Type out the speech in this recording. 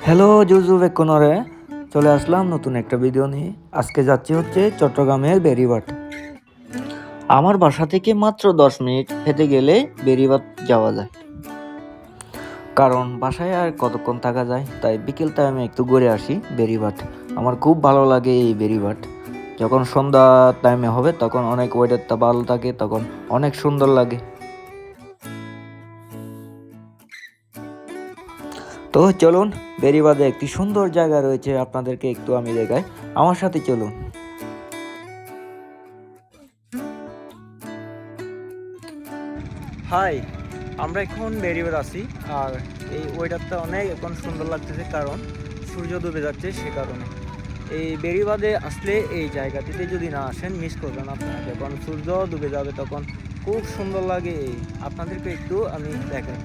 Hello জুজু বেকনরে চলে আসলাম নতুন একটা ভিডিও নিয়ে। আজকে যাচ্ছি হচ্ছে চট্টগ্রামের বেড়িবাঁধ। আমার বাসা থেকে মাত্র 10 মিনিট হেঁটে গেলে বেড়িবাঁধ যাওয়া যায়। কারণ বাসায় আর কতক্ষণ থাকা যায়, তাই বিকেল টাইমে একটু ঘুরে আসি বেড়িবাঁধ। আমার খুব ভালো লাগে এই বেড়িবাঁধ। যখন সন্ধ্যা টাইমে হবে তখন অনেক ওয়েদারটা ভালো থাকে, তখন অনেক সুন্দর লাগে। তো চলুন, বেড়িবাঁধে একটি সুন্দর জায়গা রয়েছে, আপনাদেরকে একটু আমি দেখাই। আমার সাথে চলুন। হাই, আমরা এখন বেরিয়ে আছি। আর এই ওয়েদারটা অনেক এখন সুন্দর লাগতেছে, কারণ সূর্য ডুবে যাচ্ছে। সে কারণে এই বেড়িবাঁধে আসলে এই জায়গাটিতে যদি না আসেন মিস করবেন আপনারা। যখন সূর্য ডুবে যাবে তখন খুব সুন্দর লাগে। আপনাদেরকে একটু আমি দেখাই।